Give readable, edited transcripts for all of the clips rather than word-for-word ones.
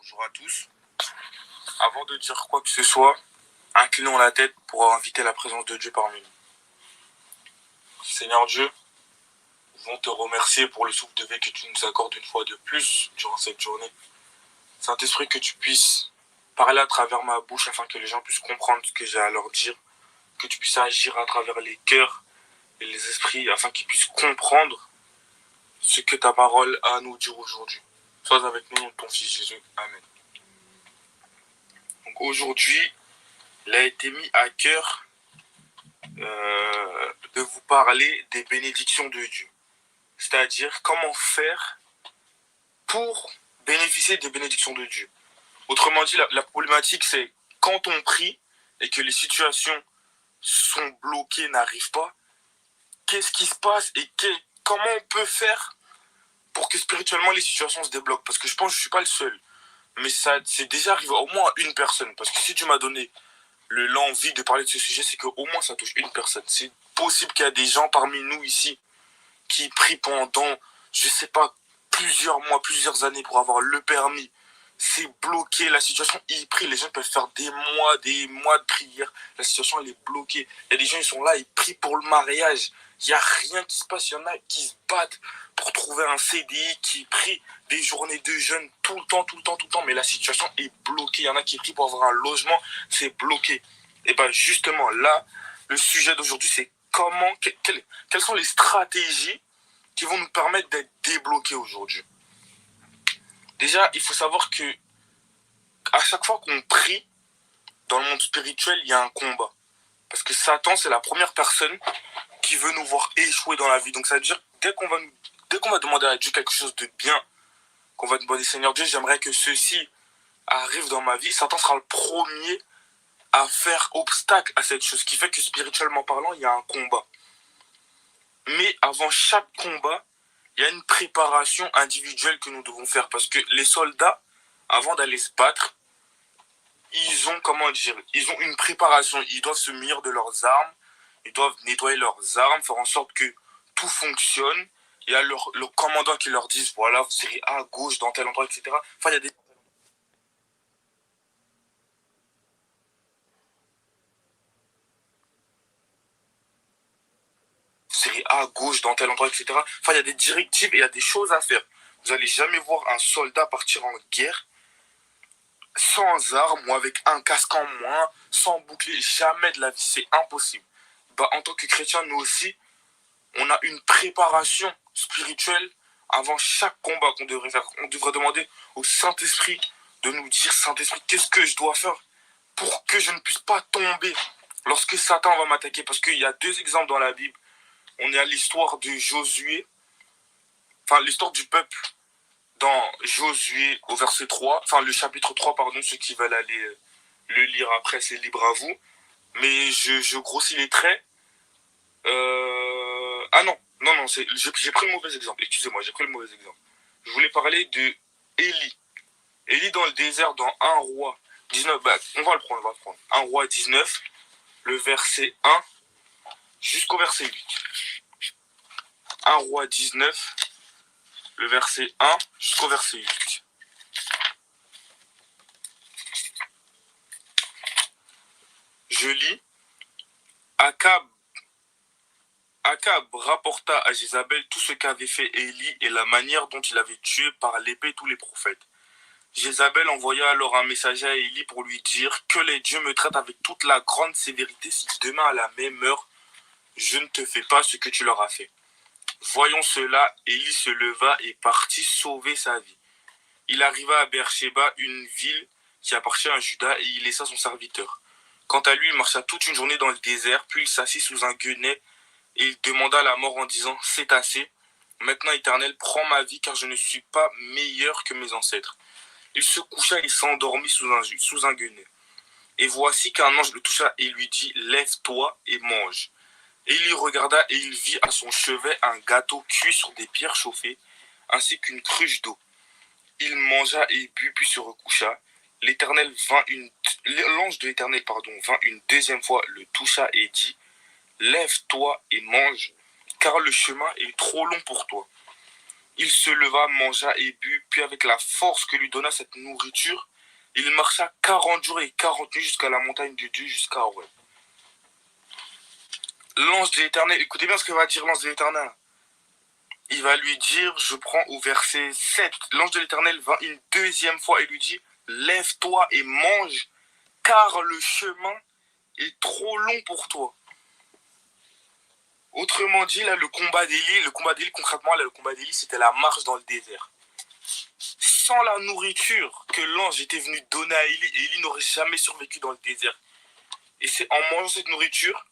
Bonjour à tous. Avant de dire quoi que ce soit, inclinons la tête pour inviter la présence de Dieu parmi nous. Seigneur Dieu, nous voulons te remercier pour le souffle de vie que tu nous accordes une fois de plus durant cette journée. Saint-Esprit, que tu puisses parler à travers ma bouche afin que les gens puissent comprendre ce que j'ai à leur dire, que tu puisses agir à travers les cœurs et les esprits afin qu'ils puissent comprendre ce que ta parole a à nous dire aujourd'hui. Sois avec nous, ton Fils Jésus. Amen. Donc aujourd'hui, il a été mis à cœur de vous parler des bénédictions de Dieu. C'est-à-dire comment faire pour bénéficier des bénédictions de Dieu. Autrement dit, la problématique, c'est quand on prie et que les situations sont bloquées, n'arrivent pas, qu'est-ce qui se passe et comment on peut faire pour que spirituellement les situations se débloquent. Parce que je pense que je ne suis pas le seul. Mais ça, c'est déjà arrivé au moins à une personne. Parce que si Dieu m'a donné l'envie de parler de ce sujet, c'est qu'au moins ça touche une personne. C'est possible qu'il y a des gens parmi nous ici qui prient pendant, je sais pas, plusieurs mois, plusieurs années pour avoir le permis. C'est bloqué, la situation, ils prient, les gens peuvent faire des mois de prière, la situation elle est bloquée. Il y a des gens, ils sont là, ils prient pour le mariage, il n'y a rien qui se passe, il y en a qui se battent pour trouver un CDI, qui prient des journées de jeûne tout le temps, mais la situation est bloquée. Il y en a qui prient pour avoir un logement, c'est bloqué. Et bien justement, là, le sujet d'aujourd'hui, c'est quelles sont les stratégies qui vont nous permettre d'être débloqués aujourd'hui. Déjà, il faut savoir que à chaque fois qu'on prie, dans le monde spirituel, il y a un combat. Parce que Satan, c'est la première personne qui veut nous voir échouer dans la vie. Donc ça veut dire, dès qu'on va demander à Dieu quelque chose de bien, qu'on va demander, Seigneur Dieu, j'aimerais que ceci arrive dans ma vie, Satan sera le premier à faire obstacle à cette chose, ce qui fait que spirituellement parlant, il y a un combat. Mais avant chaque combat, il y a une préparation individuelle que nous devons faire. Parce que les soldats, avant d'aller se battre, ils ont une préparation. Ils doivent se munir de leurs armes, ils doivent nettoyer leurs armes, faire en sorte que tout fonctionne. Il y a le commandant qui leur dit, voilà, vous serez à gauche dans tel endroit, etc. Enfin, il y a des... serez à gauche dans tel endroit, etc. Enfin, il y a des directives et il y a des choses à faire. Vous n'allez jamais voir un soldat partir en guerre sans armes ou avec un casque en moins, sans bouclier, jamais de la vie, c'est impossible. Bah, en tant que chrétien, nous aussi, on a une préparation spirituelle avant chaque combat qu'on devrait faire. On devrait demander au Saint-Esprit de nous dire, Saint-Esprit, qu'est-ce que je dois faire pour que je ne puisse pas tomber lorsque Satan va m'attaquer. Parce qu'il y a deux exemples dans la Bible. On est à l'histoire de Josué, enfin l'histoire du peuple dans Josué au verset 3, enfin le chapitre 3, pardon, ceux qui veulent aller le lire après, c'est libre à vous. Mais je grossis les traits. Ah non, j'ai pris le mauvais exemple, excusez-moi, j'ai pris le mauvais exemple. Je voulais parler de Élie. Élie dans le désert dans 1 roi 19, bah, on va le prendre. 1 roi 19, le verset 1 jusqu'au verset 8. 1 roi 19, le verset 1 jusqu'au verset 8. Je lis. Akab rapporta à Jézabel tout ce qu'avait fait Élie et la manière dont il avait tué par l'épée tous les prophètes. Jézabel envoya alors un messager à Élie pour lui dire « Que les dieux me traitent avec toute la grande sévérité si demain à la même heure, je ne te fais pas ce que tu leur as fait. » Voyons cela, Élie se leva et partit sauver sa vie. Il arriva à Beersheba, une ville qui appartient à Juda, et il laissa son serviteur. Quant à lui, il marcha toute une journée dans le désert, puis il s'assit sous un guenêt, et il demanda la mort en disant « C'est assez. Maintenant, Éternel, prends ma vie, car je ne suis pas meilleur que mes ancêtres. » Il se coucha et s'endormit sous un guenêt. Et voici qu'un ange le toucha et lui dit « Lève-toi et mange. » Élie regarda et il vit à son chevet un gâteau cuit sur des pierres chauffées, ainsi qu'une cruche d'eau. Il mangea et but, puis se recoucha. L'ange de l'Éternel vint une deuxième fois, le toucha et dit « Lève-toi et mange, car le chemin est trop long pour toi. » Il se leva, mangea et but, puis avec la force que lui donna cette nourriture, il marcha 40 jours et 40 nuits jusqu'à la montagne de Dieu, jusqu'à Horeb. L'ange de l'Éternel, écoutez bien ce que va dire l'ange de l'Éternel. Il va lui dire, je prends au verset 7, l'ange de l'Éternel vint une deuxième fois et lui dit, lève-toi et mange, car le chemin est trop long pour toi. Autrement dit, là, le combat d'Élie, concrètement, là, le combat d'Élie, c'était la marche dans le désert. Sans la nourriture que l'ange était venu donner à Élie, Élie n'aurait jamais survécu dans le désert. Et c'est en mangeant cette nourriture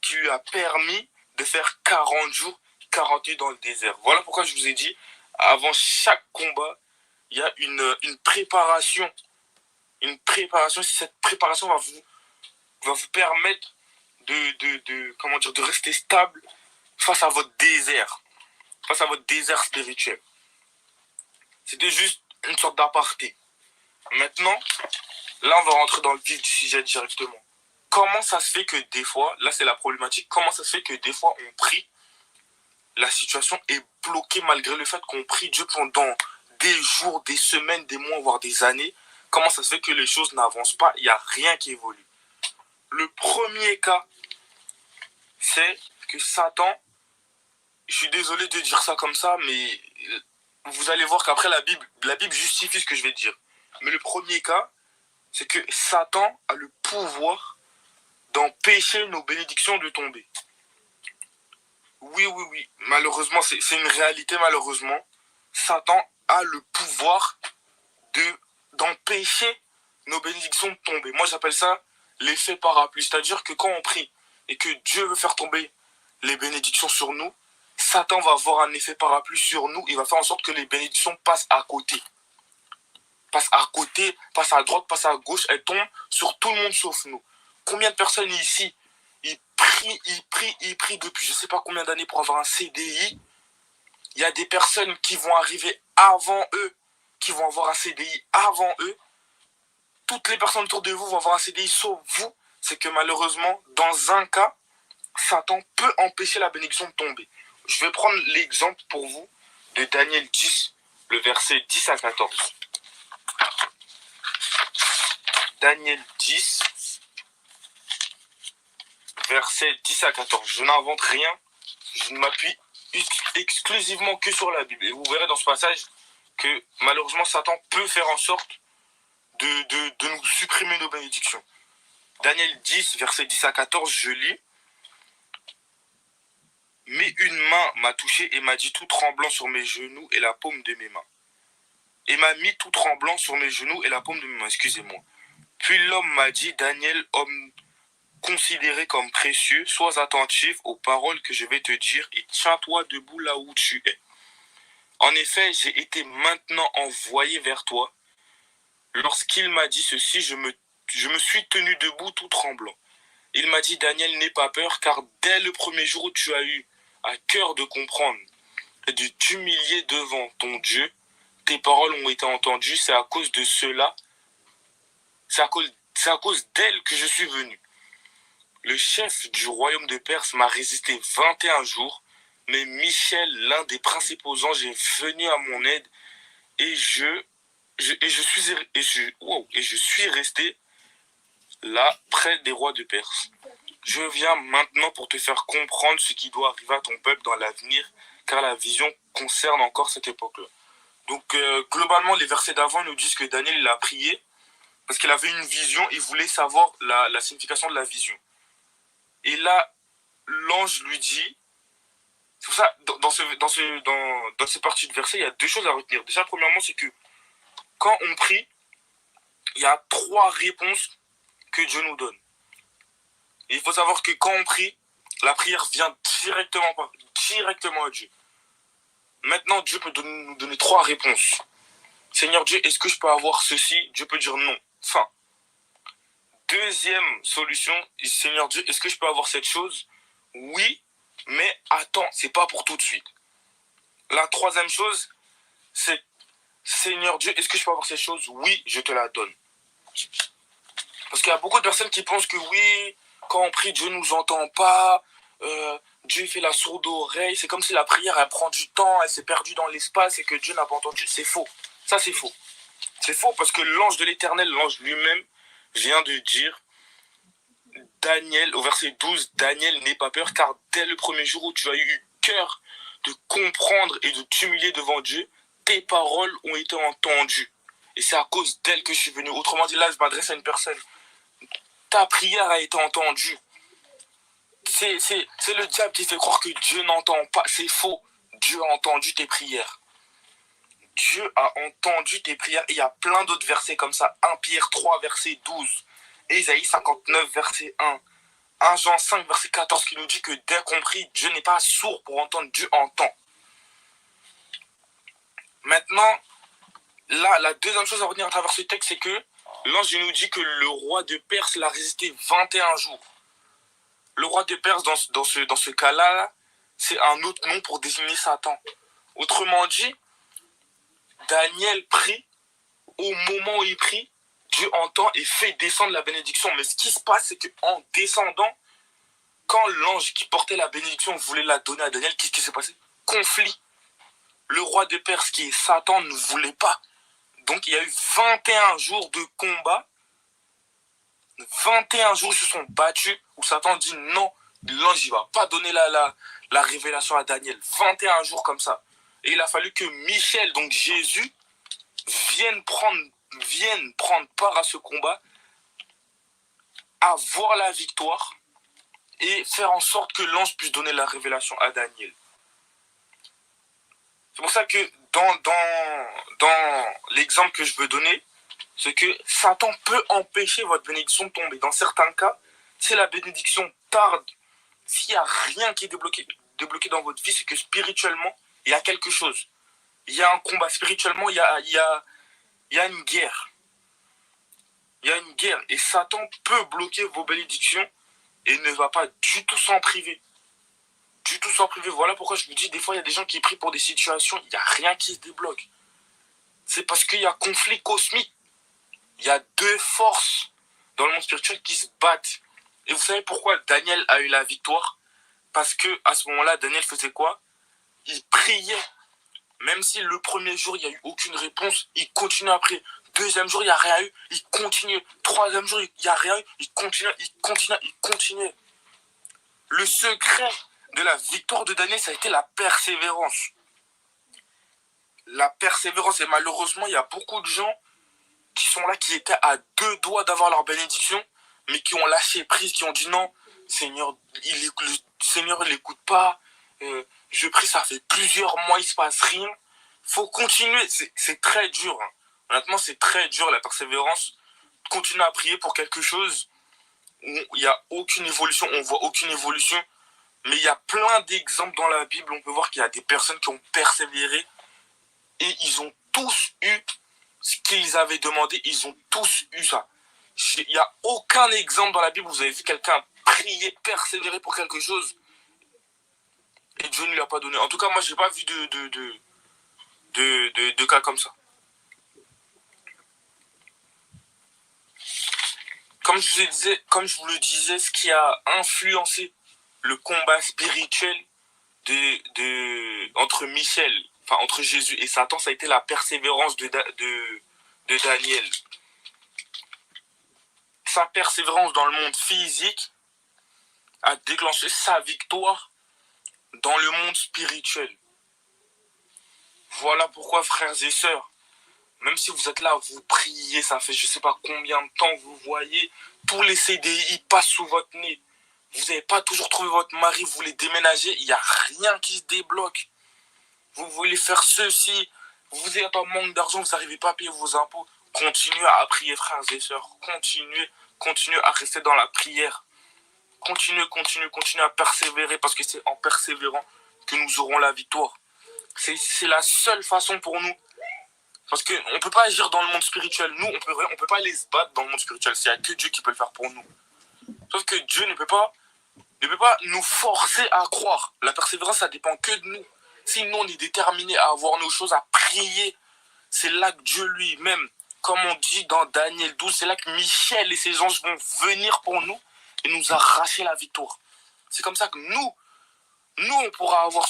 qui lui a permis de faire 40 jours, 40 nuits dans le désert. Voilà pourquoi je vous ai dit, avant chaque combat, il y a une préparation. Une préparation, cette préparation va vous permettre de rester stable face à votre désert spirituel. C'était juste une sorte d'aparté. Maintenant, là, on va rentrer dans le vif du sujet directement. Comment ça se fait que des fois, là c'est la problématique, comment ça se fait que des fois on prie, la situation est bloquée malgré le fait qu'on prie Dieu pendant des jours, des semaines, des mois, voire des années. Comment ça se fait que les choses n'avancent pas, il n'y a rien qui évolue. Le premier cas, c'est que Satan, je suis désolé de dire ça comme ça, mais vous allez voir qu'après la Bible justifie ce que je vais dire. Mais le premier cas, c'est que Satan a le pouvoir d'empêcher nos bénédictions de tomber. Oui. Malheureusement, c'est une réalité, malheureusement. Satan a le pouvoir d'empêcher nos bénédictions de tomber. Moi, j'appelle ça l'effet parapluie. C'est-à-dire que quand on prie et que Dieu veut faire tomber les bénédictions sur nous, Satan va avoir un effet parapluie sur nous. Il va faire en sorte que les bénédictions passent à côté. Passent à côté, passent à droite, passent à gauche. Elles tombent sur tout le monde sauf nous. Combien de personnes ici, ils prient depuis je ne sais pas combien d'années pour avoir un CDI. Il y a des personnes qui vont arriver avant eux, qui vont avoir un CDI avant eux. Toutes les personnes autour de vous vont avoir un CDI sauf vous. C'est que malheureusement, dans un cas, Satan peut empêcher la bénédiction de tomber. Je vais prendre l'exemple pour vous de Daniel 10, le verset 10 à 14. Daniel 10, verset 10 à 14. Je n'invente rien, je ne m'appuie exclusivement que sur la Bible. Et vous verrez dans ce passage que malheureusement Satan peut faire en sorte de nous supprimer nos bénédictions. Daniel 10, verset 10 à 14, je lis. Mais une main m'a touché et m'a dit tout tremblant sur mes genoux et la paume de mes mains. Et m'a mis tout tremblant sur mes genoux et la paume de mes mains, excusez-moi. Puis l'homme m'a dit, Daniel, homme considéré comme précieux, sois attentif aux paroles que je vais te dire et tiens-toi debout là où tu es. En effet, j'ai été maintenant envoyé vers toi. Lorsqu'il m'a dit ceci, je me suis tenu debout tout tremblant. Il m'a dit, Daniel, n'aie pas peur, car dès le premier jour où tu as eu à cœur de comprendre et de t'humilier devant ton Dieu, tes paroles ont été entendues, c'est à cause de cela, c'est à cause d'elle que je suis venu. Le chef du royaume de Perse m'a résisté 21 jours, mais Michel, l'un des principaux anges, est venu à mon aide et je suis resté là, près des rois de Perse. Je viens maintenant pour te faire comprendre ce qui doit arriver à ton peuple dans l'avenir, car la vision concerne encore cette époque-là. Donc, globalement, les versets d'avant nous disent que Daniel, il a prié parce qu'il avait une vision, il voulait savoir la signification de la vision. Et là, l'ange lui dit, c'est pour ça, dans cette partie de verset, il y a deux choses à retenir. Déjà, premièrement, c'est que quand on prie, il y a 3 réponses que Dieu nous donne. Et il faut savoir que quand on prie, la prière vient directement à Dieu. Maintenant, Dieu peut nous donner 3 réponses. Seigneur Dieu, est-ce que je peux avoir ceci? Dieu peut dire non. Fin. Deuxième solution, Seigneur Dieu, est-ce que je peux avoir cette chose? Oui, mais attends, c'est pas pour tout de suite. La troisième chose, c'est Seigneur Dieu, est-ce que je peux avoir cette chose? Oui, je te la donne. Parce qu'il y a beaucoup de personnes qui pensent que oui, quand on prie, Dieu ne nous entend pas. Dieu fait la sourde oreille, c'est comme si la prière, elle prend du temps, elle s'est perdue dans l'espace et que Dieu n'a pas entendu. C'est faux. Ça, c'est faux. C'est faux parce que l'ange de l'Éternel, l'ange lui-même, vient de dire, Daniel, au verset 12, Daniel, n'aie pas peur, car dès le premier jour où tu as eu cœur de comprendre et de t'humilier devant Dieu, tes paroles ont été entendues. Et c'est à cause d'elle que je suis venu. Autrement dit, là, je m'adresse à une personne. Ta prière a été entendue. C'est le diable qui fait croire que Dieu n'entend pas. C'est faux. Dieu a entendu tes prières. Dieu a entendu tes prières. Et il y a plein d'autres versets comme ça. 1 Pierre 3, verset 12. Ésaïe 59, verset 1. 1 Jean 5, verset 14 qui nous dit que dès qu'on prie, Dieu n'est pas sourd pour entendre. Dieu entend. Maintenant, là, la deuxième chose à retenir à travers ce texte, c'est que l'ange nous dit que le roi de Perse l'a résisté 21 jours. Le roi de Perse, dans ce cas-là, c'est un autre nom pour désigner Satan. Autrement dit, Daniel prie, au moment où il prie, Dieu entend et fait descendre la bénédiction. Mais ce qui se passe, c'est qu'en descendant, quand l'ange qui portait la bénédiction voulait la donner à Daniel, qu'est-ce qui s'est passé? Conflit. Le roi de Perse, qui est Satan, ne voulait pas. Donc il y a eu 21 jours de combat. 21 jours, ils se sont battus, où Satan dit non, l'ange ne va pas donner la révélation à Daniel. 21 jours comme ça. Et il a fallu que Michel, donc Jésus, vienne prendre part à ce combat, avoir la victoire et faire en sorte que l'ange puisse donner la révélation à Daniel. C'est pour ça que dans l'exemple que je veux donner, c'est que Satan peut empêcher votre bénédiction de tomber. Dans certains cas, si la bénédiction tarde, s'il n'y a rien qui est débloqué dans votre vie, c'est que spirituellement, il y a quelque chose. Il y a un combat. Spirituellement, il y a une guerre. Il y a une guerre. Et Satan peut bloquer vos bénédictions et ne va pas du tout s'en priver. Du tout s'en priver. Voilà pourquoi je vous dis, des fois, il y a des gens qui prient pour des situations, il n'y a rien qui se débloque. C'est parce qu'il y a conflit cosmique. Il y a deux forces dans le monde spirituel qui se battent. Et vous savez pourquoi Daniel a eu la victoire? Parce que à ce moment-là, Daniel faisait quoi? Il priait. Même si le premier jour, il n'y a eu aucune réponse, il continue à prier. Deuxième jour, il n'y a rien eu, il continue. Troisième jour, il n'y a rien eu, il continue. Le secret de la victoire de Daniel, ça a été la persévérance. La persévérance, et malheureusement, il y a beaucoup de gens qui sont là, qui étaient à deux doigts d'avoir leur bénédiction, mais qui ont lâché prise, qui ont dit non, Seigneur, Seigneur, il n'écoute pas, je prie, ça fait plusieurs mois, il ne se passe rien. Faut continuer, c'est très dur. Hein. Honnêtement, c'est très dur, la persévérance. Continuer à prier pour quelque chose où il n'y a aucune évolution, on voit aucune évolution, mais il y a plein d'exemples dans la Bible, on peut voir qu'il y a des personnes qui ont persévéré et ils ont tous eu ce qu'ils avaient demandé, ils ont tous eu ça. Il n'y a aucun exemple dans la Bible où vous avez vu quelqu'un prier, persévérer pour quelque chose et Dieu ne lui a pas donné. En tout cas, moi, je n'ai pas vu de cas comme ça. Comme je vous le disais, ce qui a influencé le combat spirituel entre Jésus et Satan, ça a été la persévérance de Daniel. Sa persévérance dans le monde physique a déclenché sa victoire dans le monde spirituel. Voilà pourquoi, frères et sœurs, même si vous êtes là, vous priez, ça fait je ne sais pas combien de temps, vous voyez, tous les CDI passent sous votre nez. Vous n'avez pas toujours trouvé votre mari, vous voulez déménager, il n'y a rien qui se débloque. Vous voulez faire ceci, vous êtes en manque d'argent, vous n'arrivez pas à payer vos impôts. Continuez à prier, frères et sœurs. Continuez à rester dans la prière. Continuez à persévérer parce que c'est en persévérant que nous aurons la victoire. C'est la seule façon pour nous. Parce qu'on ne peut pas agir dans le monde spirituel. Nous, on peut pas aller se battre dans le monde spirituel. Il n'y a que Dieu qui peut le faire pour nous. Sauf que Dieu ne peut pas nous forcer à croire. La persévérance, ça dépend que de nous. Si nous, on est déterminés à avoir nos choses, à prier, c'est là que Dieu lui-même, comme on dit dans Daniel 12, c'est là que Michel et ses anges vont venir pour nous et nous arracher la victoire. C'est comme ça que nous, nous, on pourra avoir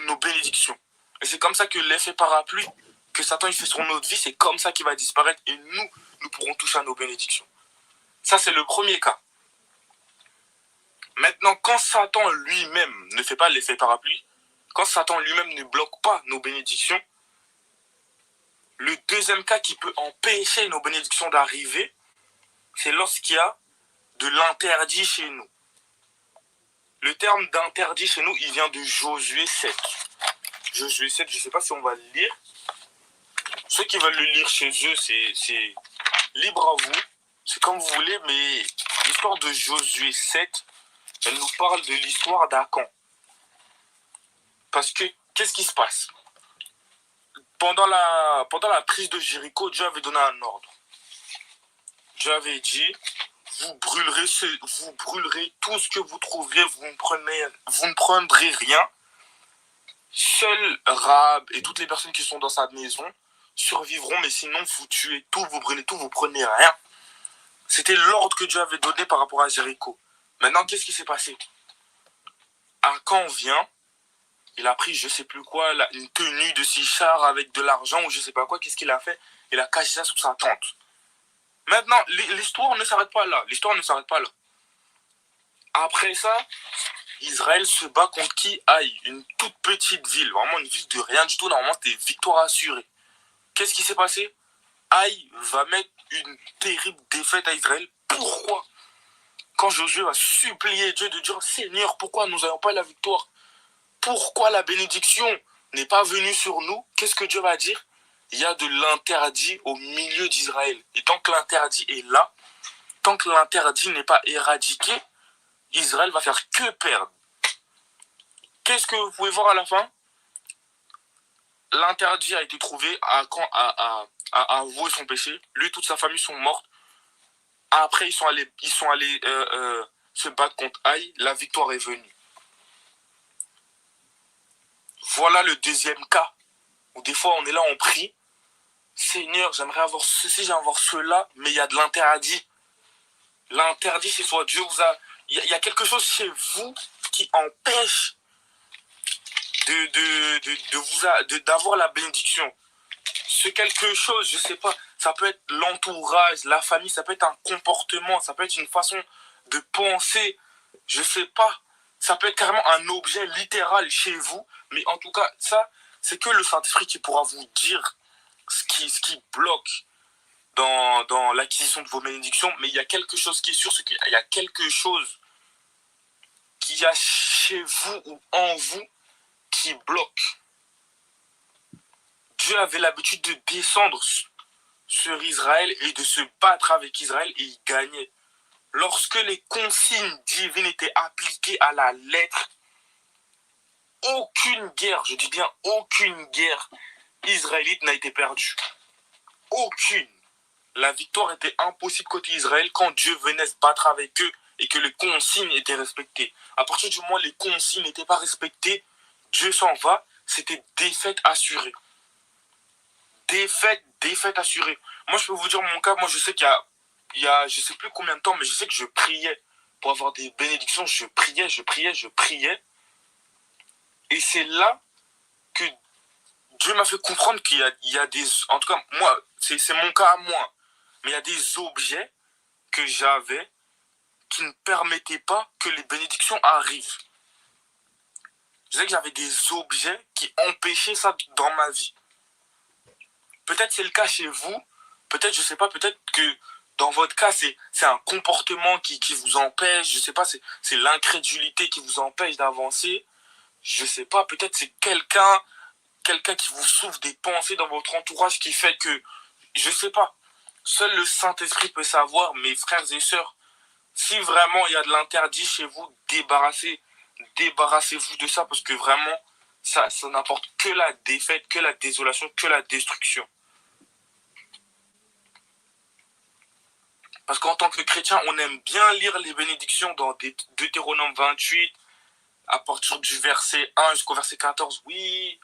nos bénédictions. Et c'est comme ça que l'effet parapluie que Satan il fait sur notre vie, c'est comme ça qu'il va disparaître et nous pourrons toucher à nos bénédictions. Ça, c'est le premier cas. Maintenant, quand Satan lui-même ne fait pas l'effet parapluie, quand Satan lui-même ne bloque pas nos bénédictions, le deuxième cas qui peut empêcher nos bénédictions d'arriver, c'est lorsqu'il y a de l'interdit chez nous. Le terme d'interdit chez nous, il vient de Josué 7. Josué 7, je ne sais pas si on va le lire. Ceux qui veulent le lire chez eux, c'est libre à vous. C'est comme vous voulez, mais l'histoire de Josué 7, elle nous parle de l'histoire d'Akan. Parce que, qu'est-ce qui se passe? Pendant la prise de Jéricho, Dieu avait donné un ordre. Dieu avait dit, vous brûlerez tout ce que vous trouverez, vous ne prendrez rien. Seul Rahab et toutes les personnes qui sont dans sa maison survivront, mais sinon vous tuez tout, vous brûlez tout, vous prenez rien. C'était l'ordre que Dieu avait donné par rapport à Jéricho. Maintenant, qu'est-ce qui s'est passé? Akan vient, il a pris je sais plus quoi, une tenue de Sichar avec de l'argent ou je sais pas quoi, qu'est-ce qu'il a fait? Il a caché ça sous sa tente. Maintenant, l'histoire ne s'arrête pas là. L'histoire ne s'arrête pas là. Après ça, Israël se bat contre qui? Aïe, une toute petite ville, vraiment une ville de rien du tout. Normalement, c'était victoire assurée. Qu'est-ce qui s'est passé? Aïe va mettre une terrible défaite à Israël. Pourquoi? Quand Josué va supplier Dieu de dire, Seigneur, pourquoi nous n'avons pas la victoire? Pourquoi la bénédiction n'est pas venue sur nous? Qu'est-ce que Dieu va dire? Il y a de l'interdit au milieu d'Israël. Et tant que l'interdit est là, tant que l'interdit n'est pas éradiqué, Israël va faire que perdre. Qu'est-ce que vous pouvez voir à la fin? L'interdit a été trouvé, Akan a avoué son péché. Lui et toute sa famille sont mortes. Après, ils sont allés se battre contre Aïe. La victoire est venue. Voilà le deuxième cas. Où des fois, on est là, on prie. Seigneur, j'aimerais avoir ceci, j'aimerais avoir cela, mais il y a de l'interdit. L'interdit, c'est soit Dieu vous a... Il y a quelque chose chez vous qui empêche d'avoir la bénédiction. Ce quelque chose, je sais pas, ça peut être l'entourage, la famille, ça peut être un comportement, ça peut être une façon de penser, je sais pas. Ça peut être carrément un objet littéral chez vous, mais en tout cas, ça, c'est que le Saint-Esprit qui pourra vous dire ce qui bloque dans l'acquisition de vos bénédictions, mais il y a quelque chose qui est sûr, c'est qu'il y a quelque chose qu'il y a chez vous ou en vous qui bloque. Dieu avait l'habitude de descendre sur Israël et de se battre avec Israël et il gagnait. Lorsque les consignes divines étaient appliquées à la lettre, aucune guerre, je dis bien aucune guerre israélite n'a été perdue. Aucune. La victoire était impossible côté Israël quand Dieu venait se battre avec eux et que les consignes étaient respectées. À partir du moment où les consignes n'étaient pas respectées, Dieu s'en va, c'était défaite assurée. Défaite assurée. Moi, je peux vous dire mon cas, moi je sais qu'il y a je sais plus combien de temps, mais je sais que je priais pour avoir des bénédictions, je priais. Et c'est là que Dieu m'a fait comprendre qu'il y a des... En tout cas, moi, c'est mon cas à moi. Mais il y a des objets que j'avais qui ne permettaient pas que les bénédictions arrivent. Je sais que j'avais des objets qui empêchaient ça dans ma vie. Peut-être c'est le cas chez vous. Peut-être, je sais pas, peut-être que dans votre cas, c'est un comportement qui vous empêche. Je sais pas, c'est l'incrédulité qui vous empêche d'avancer. Je sais pas, peut-être c'est quelqu'un qui vous souffle des pensées dans votre entourage qui fait que, je sais pas, seul le Saint-Esprit peut savoir, mes frères et sœurs, si vraiment il y a de l'interdit chez vous, débarrassez-vous de ça parce que vraiment, ça n'apporte que la défaite, que la désolation, que la destruction. Parce qu'en tant que chrétien, on aime bien lire les bénédictions dans Deutéronome 28, à partir du verset 1 jusqu'au verset 14. Oui,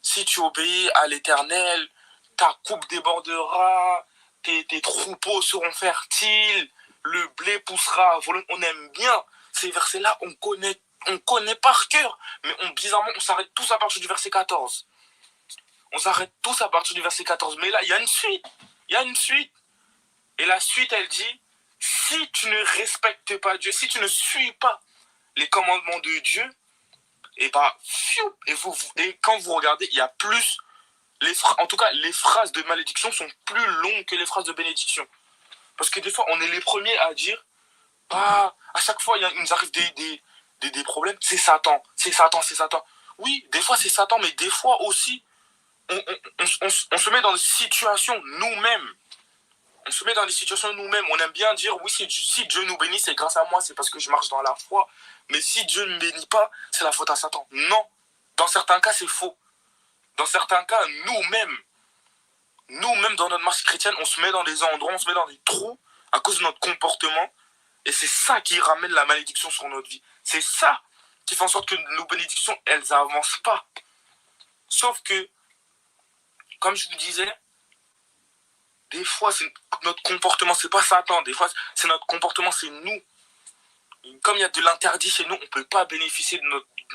si tu obéis à l'Éternel, ta coupe débordera, tes troupeaux seront fertiles, le blé poussera. On aime bien ces versets-là, on connaît on connaît par cœur. Mais bizarrement, on s'arrête tous à partir du verset 14. On s'arrête tous à partir du verset 14. Mais là, il y a une suite. Il y a une suite. Et la suite, elle dit, si tu ne respectes pas Dieu, si tu ne suis pas les commandements de Dieu, et bah, et quand vous regardez, il y a plus, en tout cas, les phrases de malédiction sont plus longues que les phrases de bénédiction. Parce que des fois, on est les premiers à dire, ah, à chaque fois, il nous arrive des problèmes, c'est Satan, c'est Satan, c'est Satan. Oui, des fois, c'est Satan, mais des fois aussi, on se met dans des situations nous-mêmes. On se met dans des situations nous-mêmes. On aime bien dire, oui, si Dieu nous bénit, c'est grâce à moi, c'est parce que je marche dans la foi. Mais si Dieu ne bénit pas, c'est la faute à Satan. Non. Dans certains cas, c'est faux. Dans certains cas, nous-mêmes, dans notre marche chrétienne, on se met dans des endroits, on se met dans des trous à cause de notre comportement. Et c'est ça qui ramène la malédiction sur notre vie. C'est ça qui fait en sorte que nos bénédictions, elles n'avancent pas. Sauf que, comme je vous disais, des fois, c'est notre comportement, c'est pas Satan. Des fois, c'est notre comportement, c'est nous. Comme il y a de l'interdit chez nous, on ne peut pas bénéficier de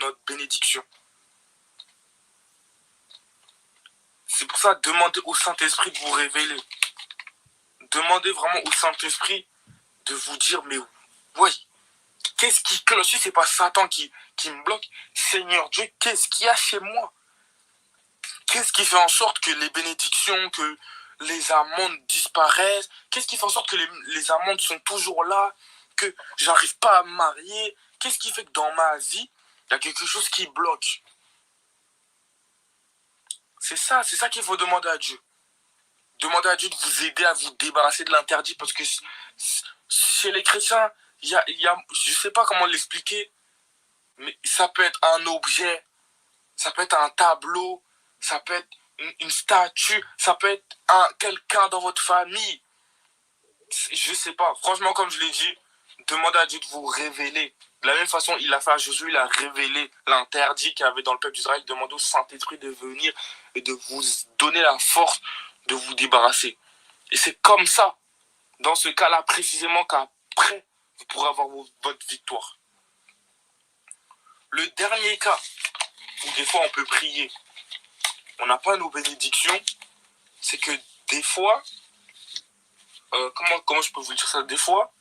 notre bénédiction. C'est pour ça, demandez au Saint-Esprit de vous révéler. Demandez vraiment au Saint-Esprit de vous dire, mais oui, qu'est-ce qui cloche? Si c'est pas Satan qui me bloque, Seigneur Dieu, qu'est-ce qu'il y a chez moi? Qu'est-ce qui fait en sorte que les bénédictions, que les amendes disparaissent? Qu'est-ce qui fait en sorte que les amendes sont toujours là? Que j'arrive pas à me marier? Qu'est-ce qui fait que dans ma vie, il y a quelque chose qui bloque? C'est ça qu'il faut demander à Dieu. Demandez à Dieu de vous aider à vous débarrasser de l'interdit, parce que chez les chrétiens, je ne sais pas comment l'expliquer, mais ça peut être un objet, ça peut être un tableau, ça peut être une statue, ça peut être quelqu'un dans votre famille. Je ne sais pas. Franchement, comme je l'ai dit, demandez à Dieu de vous révéler. De la même façon, il a fait à Josué, il a révélé l'interdit qu'il y avait dans le peuple d'Israël. Demandez au Saint-Esprit de venir et de vous donner la force de vous débarrasser. Et c'est comme ça, dans ce cas-là précisément, qu'après, vous pourrez avoir votre victoire. Le dernier cas, où des fois on peut prier, on n'a pas nos bénédictions, c'est que des fois, comment je peux vous dire ça? Des fois,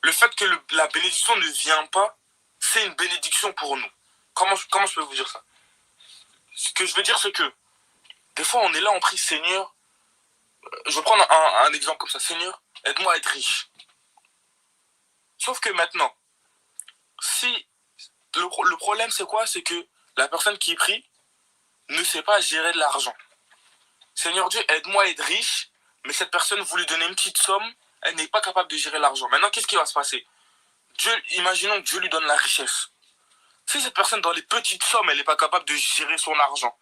le fait que la bénédiction ne vient pas, c'est une bénédiction pour nous. Comment je peux vous dire ça? Ce que je veux dire, c'est que des fois, on est là, on prie, Seigneur, je vais prendre un exemple comme ça, Seigneur, aide-moi à être riche. Sauf que maintenant, si le problème, c'est quoi? C'est que la personne qui prie ne sait pas gérer de l'argent. Seigneur Dieu, aide-moi à être riche, mais cette personne, vous lui donnez une petite somme, elle n'est pas capable de gérer l'argent. Maintenant, qu'est-ce qui va se passer? Imaginons que Dieu lui donne la richesse. Si cette personne, dans les petites sommes, elle n'est pas capable de gérer son argent,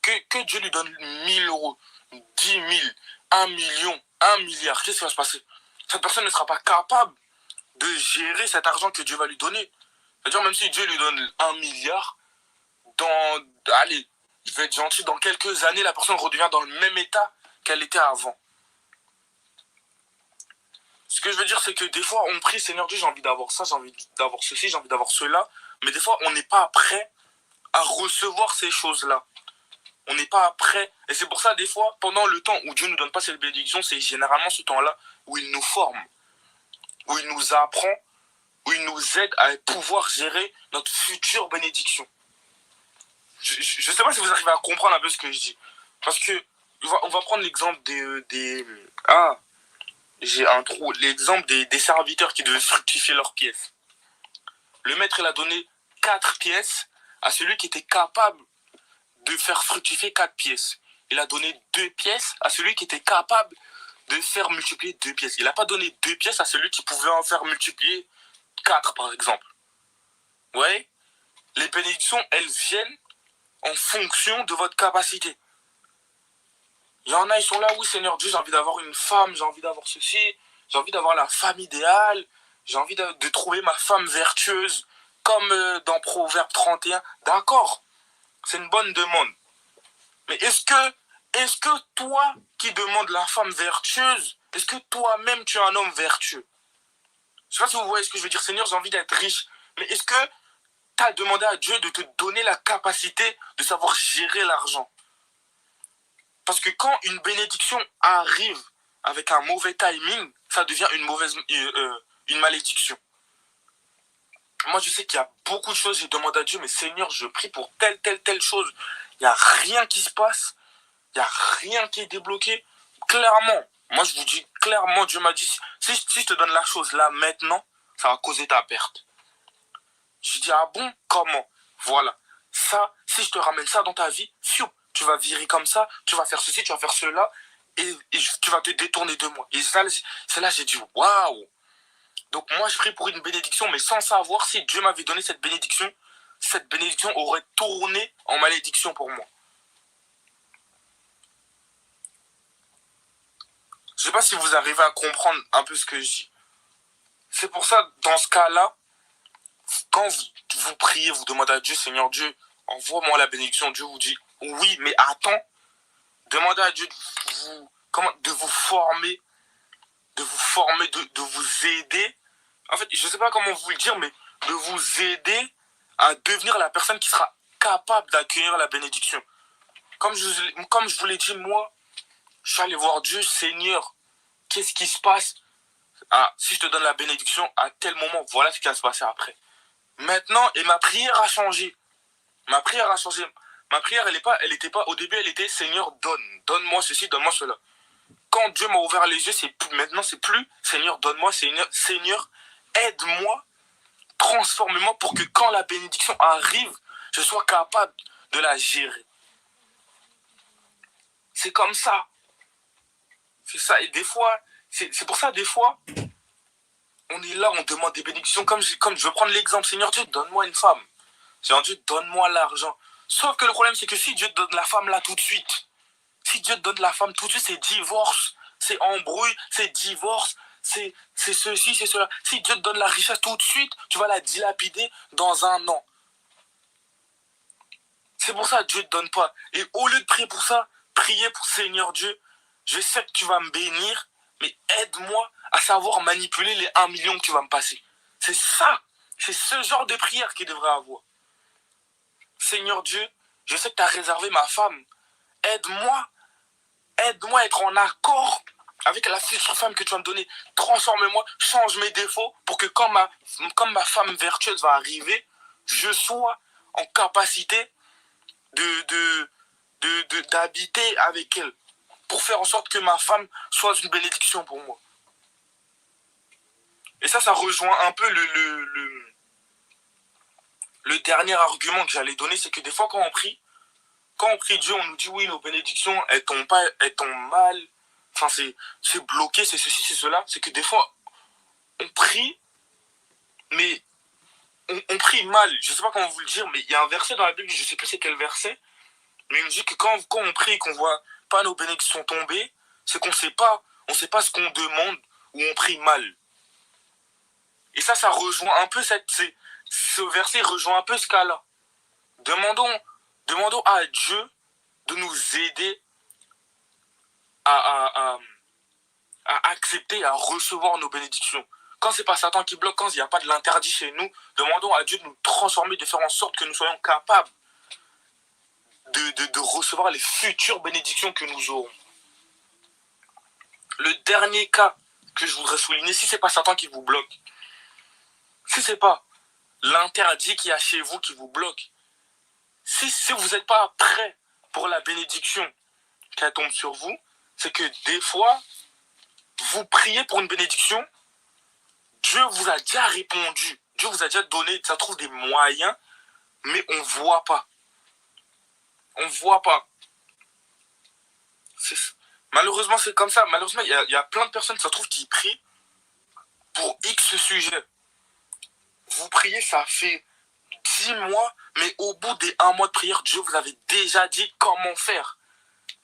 que Dieu lui donne 1000 euros, 10 000, 1 million, 1 milliard, qu'est-ce qui va se passer? Cette personne ne sera pas capable de gérer cet argent que Dieu va lui donner. C'est-à-dire, même si Dieu lui donne 1 milliard, allez, je vais être gentil, dans quelques années, la personne redevient dans le même état qu'elle était avant. Ce que je veux dire, c'est que des fois, on prie, Seigneur Dieu, j'ai envie d'avoir ça, j'ai envie d'avoir ceci, j'ai envie d'avoir cela, mais des fois, on n'est pas prêt à recevoir ces choses-là. On n'est pas prêt. Et c'est pour ça, des fois, pendant le temps où Dieu ne nous donne pas cette bénédiction, c'est généralement ce temps-là où il nous forme, où il nous apprend, où il nous aide à pouvoir gérer notre future bénédiction. Je ne sais pas si vous arrivez à comprendre un peu ce que je dis. Parce que, on va prendre l'exemple j'ai un trou. L'exemple des serviteurs qui devaient fructifier leurs pièces. Le maître, il a donné 4 pièces à celui qui était capable de faire fructifier 4 pièces. Il a donné 2 pièces à celui qui était capable de faire multiplier 2 pièces. Il n'a pas donné 2 pièces à celui qui pouvait en faire multiplier 4, par exemple. Vous voyez? Les bénédictions, elles viennent en fonction de votre capacité. Il y en a, ils sont là, oui, Seigneur Dieu, j'ai envie d'avoir une femme, j'ai envie d'avoir ceci, j'ai envie d'avoir la femme idéale, j'ai envie de trouver ma femme vertueuse, comme dans Proverbe 31. D'accord, c'est une bonne demande. Mais est-ce que toi qui demandes la femme vertueuse, est-ce que toi-même tu es un homme vertueux? Je ne sais pas si vous voyez ce que je veux dire. Seigneur, j'ai envie d'être riche. Mais est-ce que tu as demandé à Dieu de te donner la capacité de savoir gérer l'argent. Parce que quand une bénédiction arrive avec un mauvais timing, ça devient une malédiction. Moi, je sais qu'il y a beaucoup de choses, j'ai demandé à Dieu, mais Seigneur, je prie pour telle chose. Il n'y a rien qui se passe, il n'y a rien qui est débloqué. Clairement, moi je vous dis clairement, Dieu m'a dit, si je te donne la chose là, maintenant, ça va causer ta perte. Je dis, ah bon, comment? Voilà. Ça, si je te ramène ça dans ta vie, fiou, tu vas virer comme ça, tu vas faire ceci, tu vas faire cela, et tu vas te détourner de moi. Et c'est là j'ai dit, waouh. Donc moi, je prie pour une bénédiction, mais sans savoir si Dieu m'avait donné cette bénédiction aurait tourné en malédiction pour moi. Je ne sais pas si vous arrivez à comprendre un peu ce que je dis. C'est pour ça, dans ce cas-là, quand vous priez, vous demandez à Dieu, Seigneur Dieu, envoie-moi la bénédiction. Dieu vous dit, oui, mais attends, demandez à Dieu de vous former, de vous aider. En fait, je ne sais pas comment vous le dire, mais de vous aider à devenir la personne qui sera capable d'accueillir la bénédiction. Comme je vous l'ai dit, moi, je suis allé voir Dieu, Seigneur, qu'est-ce qui se passe? Ah, si je te donne la bénédiction à tel moment, voilà ce qui va se passer après. Maintenant, et ma prière a changé. Ma prière, elle était pas, au début, elle était, Seigneur, donne-moi ceci, donne-moi cela. Quand Dieu m'a ouvert les yeux, maintenant, c'est plus, Seigneur, donne-moi, Seigneur, aide-moi, transforme-moi pour que quand la bénédiction arrive, je sois capable de la gérer. C'est comme ça. C'est ça. Et des fois, c'est pour ça, des fois, on est là, on demande des bénédictions. Comme je veux prendre l'exemple, Seigneur Dieu, donne-moi une femme. Seigneur Dieu, donne-moi l'argent. Sauf que le problème, c'est que si Dieu te donne la femme là tout de suite, si Dieu te donne la femme tout de suite, c'est divorce, c'est embrouille, c'est divorce, c'est ceci, c'est cela. Si Dieu te donne la richesse tout de suite, tu vas la dilapider dans un an. C'est pour ça que Dieu ne te donne pas. Et au lieu de prier pour ça, priez pour Seigneur Dieu, je sais que tu vas me bénir, mais aide-moi à savoir manipuler les 1 million que tu vas me passer. C'est ça, c'est ce genre de prière qu'il devrait avoir. Seigneur Dieu, je sais que tu as réservé ma femme. Aide-moi à être en accord avec la future femme que tu vas me donner. Transforme-moi, change mes défauts pour que quand ma femme vertueuse va arriver, je sois en capacité d'habiter avec elle. Pour faire en sorte que ma femme soit une bénédiction pour moi. Et ça rejoint un peu le dernier argument que j'allais donner, c'est que des fois quand on prie Dieu, on nous dit oui, nos bénédictions, elles tombent mal, enfin c'est bloqué, c'est ceci, c'est cela. C'est que des fois, on prie, mais on prie mal. Je ne sais pas comment vous le dire, mais il y a un verset dans la Bible, je ne sais plus c'est quel verset, mais il me dit que quand on prie et qu'on ne voit pas nos bénédictions tomber, c'est qu'on ne sait pas ce qu'on demande ou on prie mal. Et ça rejoint un peu ce verset rejoint un peu ce cas-là. Demandons à Dieu de nous aider à accepter, à recevoir nos bénédictions. Quand c'est pas Satan qui bloque, quand il n'y a pas de l'interdit chez nous, demandons à Dieu de nous transformer, de faire en sorte que nous soyons capables de recevoir les futures bénédictions que nous aurons. Le dernier cas que je voudrais souligner, si c'est pas Satan qui vous bloque, si c'est pas l'interdit qu'il y a chez vous qui vous bloque, si vous n'êtes pas prêt pour la bénédiction qui tombe sur vous, c'est que des fois, vous priez pour une bénédiction, Dieu vous a déjà répondu, Dieu vous a déjà donné, ça trouve des moyens, mais on ne voit pas. On ne voit pas. Malheureusement, c'est comme ça. Malheureusement, il y a plein de personnes, ça trouve, qui prient pour X sujet. Vous priez, ça fait 10 mois, mais au bout des 1 mois de prière, Dieu vous avait déjà dit comment faire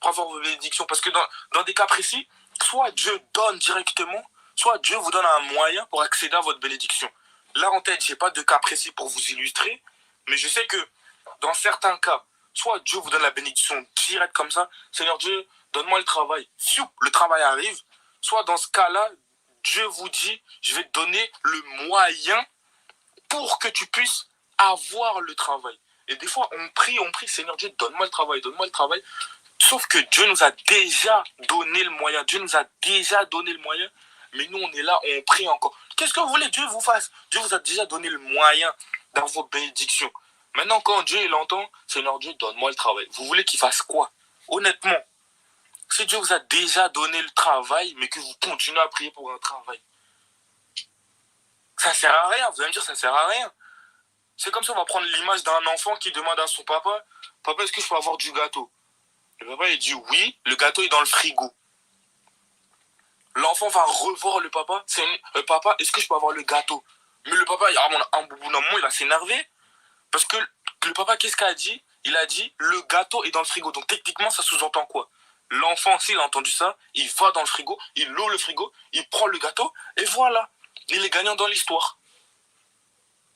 pour avoir vos bénédictions. Parce que dans des cas précis, soit Dieu donne directement, soit Dieu vous donne un moyen pour accéder à votre bénédiction. Là, en tête, je n'ai pas de cas précis pour vous illustrer, mais je sais que dans certains cas, soit Dieu vous donne la bénédiction directe comme ça, Seigneur Dieu, donne-moi le travail. Fiou, le travail arrive. Soit dans ce cas-là, Dieu vous dit, je vais te donner le moyen pour que tu puisses avoir le travail. Et des fois, on prie, Seigneur Dieu, donne-moi le travail, donne-moi le travail. Sauf que Dieu nous a déjà donné le moyen. Dieu nous a déjà donné le moyen. Mais nous, on est là, on prie encore. Qu'est-ce que vous voulez que Dieu vous fasse? Dieu vous a déjà donné le moyen dans vos bénédictions. Maintenant, quand Dieu il entend, Seigneur Dieu, donne-moi le travail. Vous voulez qu'il fasse quoi? Honnêtement, si Dieu vous a déjà donné le travail, mais que vous continuez à prier pour un travail, ça sert à rien. Vous allez me dire, ça sert à rien. C'est comme ça, on va prendre l'image d'un enfant qui demande à son papa, papa, est-ce que je peux avoir du gâteau? Le papa, il dit oui, le gâteau est dans le frigo. L'enfant va revoir le papa, papa, est-ce que je peux avoir le gâteau? Mais le papa, à un bout d'un moment, il va s'énerver. Parce que le papa, qu'est-ce qu'il a dit? Il a dit, le gâteau est dans le frigo. Donc techniquement, ça sous-entend quoi? L'enfant, s'il a entendu ça, il va dans le frigo, il ouvre le frigo, il prend le gâteau, et voilà, il est gagnant dans l'histoire.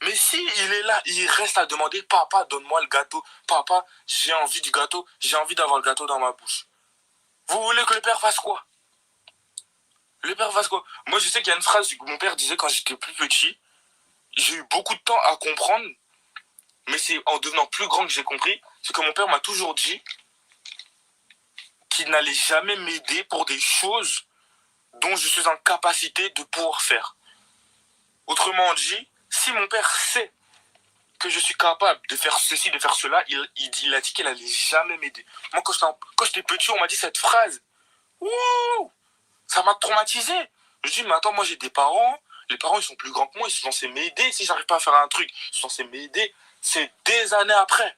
Mais si il est là, il reste à demander, papa, donne-moi le gâteau. Papa, j'ai envie du gâteau, j'ai envie d'avoir le gâteau dans ma bouche. Vous voulez que le père fasse quoi? Le père fasse quoi? Moi, je sais qu'il y a une phrase que mon père disait quand j'étais plus petit. J'ai eu beaucoup de temps à comprendre, mais c'est en devenant plus grand que j'ai compris. C'est que mon père m'a toujours dit qu'il n'allait jamais m'aider pour des choses dont je suis en capacité de pouvoir faire. Autrement dit, si mon père sait que je suis capable de faire ceci, de faire cela, il a dit qu'il n'allait jamais m'aider. Moi, quand j'étais petit, on m'a dit cette phrase. Ouh, ça m'a traumatisé. Je dis, mais attends, moi j'ai des parents, les parents ils sont plus grands que moi, ils sont censés m'aider. Si j'arrive pas à faire un truc, ils sont censés m'aider. C'est des années après.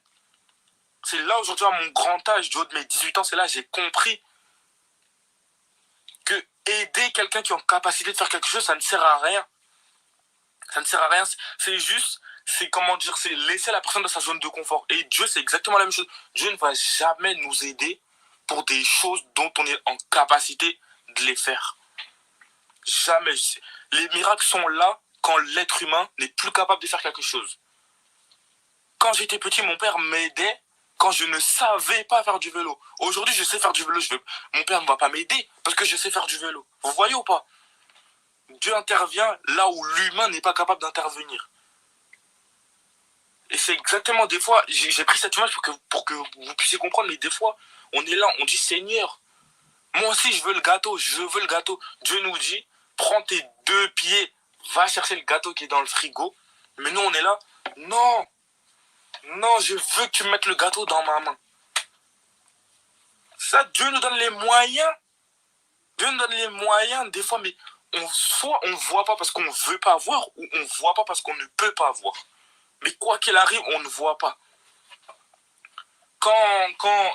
C'est là aujourd'hui, à mon grand âge, du haut de mes 18 ans, c'est là que j'ai compris que aider quelqu'un qui est en capacité de faire quelque chose, ça ne sert à rien. Ça ne sert à rien, c'est juste, c'est comment dire, c'est laisser la personne dans sa zone de confort. Et Dieu, c'est exactement la même chose. Dieu ne va jamais nous aider pour des choses dont on est en capacité de les faire. Jamais. Les miracles sont là quand l'être humain n'est plus capable de faire quelque chose. Quand j'étais petit, mon père m'aidait quand je ne savais pas faire du vélo. Aujourd'hui, je sais faire du vélo. Mon père ne va pas m'aider parce que je sais faire du vélo. Vous voyez ou pas? Dieu intervient là où l'humain n'est pas capable d'intervenir. Et c'est exactement des fois, j'ai pris cette image pour que vous puissiez comprendre, mais des fois, on est là, on dit Seigneur, moi aussi je veux le gâteau, je veux le gâteau. Dieu nous dit, prends tes 2 pieds, va chercher le gâteau qui est dans le frigo. Mais nous on est là, non, non, je veux que tu mettes le gâteau dans ma main. Ça, Dieu nous donne les moyens. Dieu nous donne les moyens des fois, mais soit on ne voit pas parce qu'on ne veut pas voir, ou on ne voit pas parce qu'on ne peut pas voir. Mais quoi qu'il arrive, on ne voit pas. Quand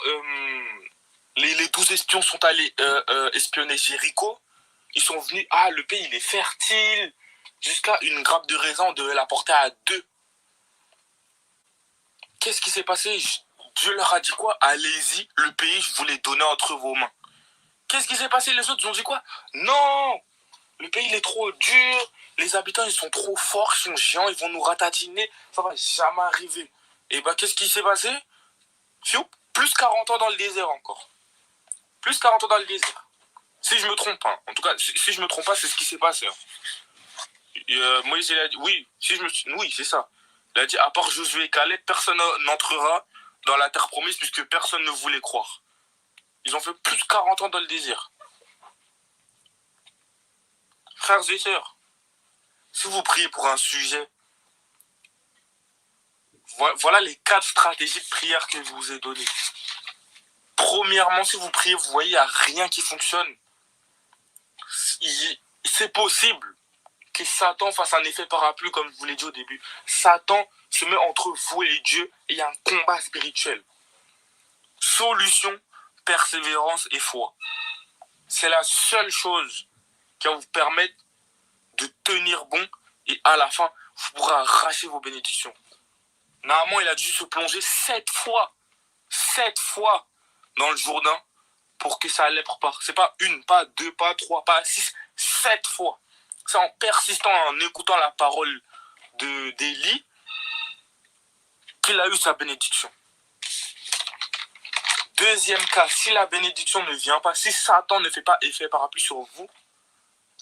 les 12 espions sont allés espionner Jéricho, ils sont venus, ah, le pays il est fertile, jusqu'à une grappe de raisin, on devait la porter à 2. Qu'est-ce qui s'est passé? Dieu leur a dit quoi? Allez-y, le pays, je vous l'ai donné entre vos mains. Qu'est-ce qui s'est passé? Les autres ont dit quoi? Non, le pays il est trop dur, les habitants ils sont trop forts, ils sont géants, ils vont nous ratatiner, ça va jamais arriver. Et bah qu'est-ce qui s'est passé? Plus 40 ans dans le désert encore. Plus 40 ans dans le désert. Si je me trompe pas. En tout cas, si je me trompe pas, c'est ce qui s'est passé. Moïse il a dit, oui, oui, c'est ça. Il a dit, à part Josué et Caleb, personne n'entrera dans la terre promise puisque personne ne voulait croire. Ils ont fait plus de 40 ans dans le désert. Frères et sœurs, si vous priez pour un sujet, voilà les 4 stratégies de prière que je vous ai données. Premièrement, si vous priez, vous voyez, il n'y a rien qui fonctionne. C'est possible que Satan fasse un effet parapluie, comme je vous l'ai dit au début. Satan se met entre vous et Dieu et il y a un combat spirituel. Solution, persévérance et foi. C'est la seule chose qui va vous permettre de tenir bon et à la fin, vous pourrez arracher vos bénédictions. Normalement, il a dû se plonger 7 fois dans le Jourdain pour que sa lèpre parte. C'est pas 1, pas 2, pas 3, pas 6, 7 fois. C'est en persistant, en écoutant la parole d'Élie qu'il a eu sa bénédiction. Deuxième cas, si la bénédiction ne vient pas, si Satan ne fait pas effet parapluie sur vous,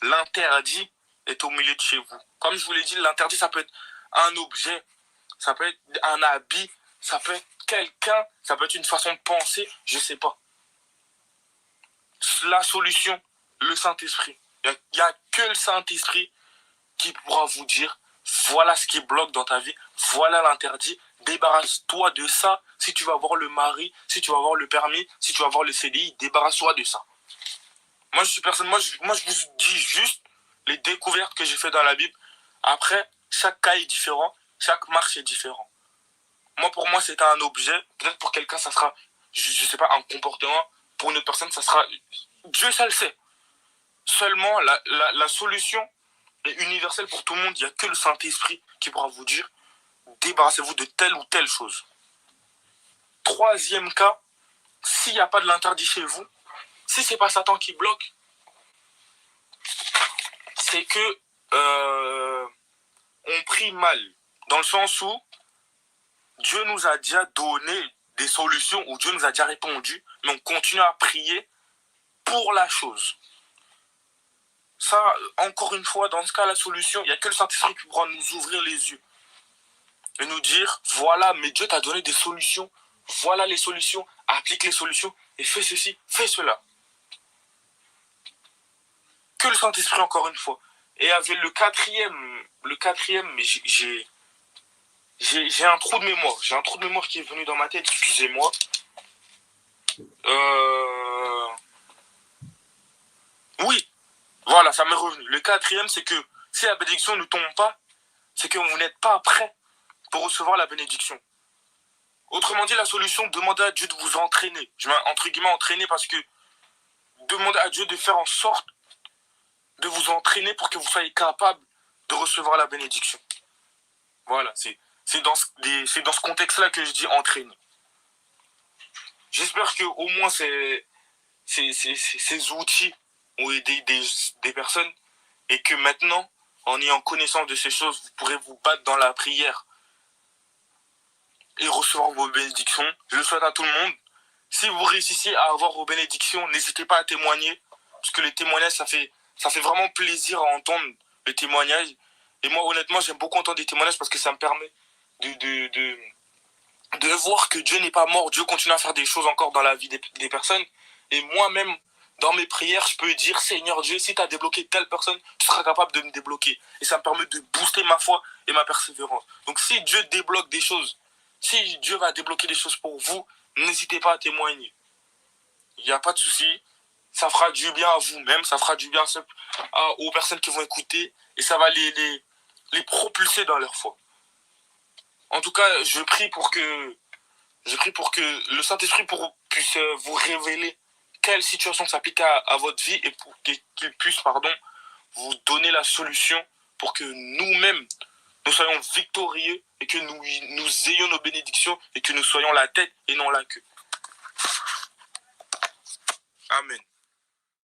l'interdit est au milieu de chez vous. Comme je vous l'ai dit, l'interdit, ça peut être un objet, ça peut être un habit, ça peut être quelqu'un, ça peut être une façon de penser, je sais pas. La solution, le Saint-Esprit. Il n'y a que le Saint-Esprit qui pourra vous dire, voilà ce qui bloque dans ta vie, voilà l'interdit, débarrasse-toi de ça. Si tu vas avoir le mari, si tu vas avoir le permis, si tu vas avoir le CDI, débarrasse-toi de ça. Moi, je suis personne, moi, je vous dis juste les découvertes que j'ai fait dans la Bible. Après, chaque cas est différent, chaque marche est différent. Moi, pour moi, c'est un objet. Peut-être pour quelqu'un, ça sera, je sais pas, un comportement. Pour une autre personne, ça sera, Dieu, ça le sait. Seulement, la solution est universelle pour tout le monde. Il n'y a que le Saint-Esprit qui pourra vous dire, débarrassez-vous de telle ou telle chose. Troisième cas, s'il n'y a pas de l'interdit chez vous, si c'est pas Satan qui bloque, c'est que on prie mal. Dans le sens où Dieu nous a déjà donné des solutions, ou Dieu nous a déjà répondu, mais on continue à prier pour la chose. Ça, encore une fois, dans ce cas, la solution, il n'y a que le Saint-Esprit qui pourra nous ouvrir les yeux et nous dire, voilà, mais Dieu t'a donné des solutions, voilà les solutions, applique les solutions, et fais ceci, fais cela. Que le Saint-Esprit, encore une fois. Et avec le quatrième, mais j'ai un trou de mémoire. J'ai un trou de mémoire qui est venu dans ma tête, excusez-moi. Oui, voilà, ça m'est revenu. Le quatrième, c'est que si la bénédiction ne tombe pas, c'est que vous n'êtes pas prêt pour recevoir la bénédiction. Autrement dit, la solution, demandez à Dieu de vous entraîner. Je mets entre guillemets entraîner parce que demandez à Dieu de faire en sorte de vous entraîner pour que vous soyez capable de recevoir la bénédiction. Voilà, c'est dans ce contexte-là que je dis entraîner. J'espère que au moins ces outils ont aidé des personnes et que maintenant, en ayant connaissance de ces choses, vous pourrez vous battre dans la prière et recevoir vos bénédictions. Je le souhaite à tout le monde. Si vous réussissez à avoir vos bénédictions, n'hésitez pas à témoigner, parce que les témoignages, ça fait vraiment plaisir à entendre les témoignages. Et moi, honnêtement, j'aime beaucoup entendre des témoignages parce que ça me permet de voir que Dieu n'est pas mort. Dieu continue à faire des choses encore dans la vie des personnes. Et moi-même, dans mes prières, je peux dire, Seigneur Dieu, si tu as débloqué telle personne, tu seras capable de me débloquer. Et ça me permet de booster ma foi et ma persévérance. Donc si Dieu débloque des choses, si Dieu va débloquer des choses pour vous, n'hésitez pas à témoigner. Il n'y a pas de souci. Ça fera du bien à vous-même, ça fera du bien aux personnes qui vont écouter et ça va les propulser dans leur foi. En tout cas, je prie pour que le Saint-Esprit puisse vous révéler quelle situation s'applique à votre vie et pour qu'il puisse, vous donner la solution pour que nous-mêmes, nous soyons victorieux et que nous ayons nos bénédictions et que nous soyons la tête et non la queue. Amen.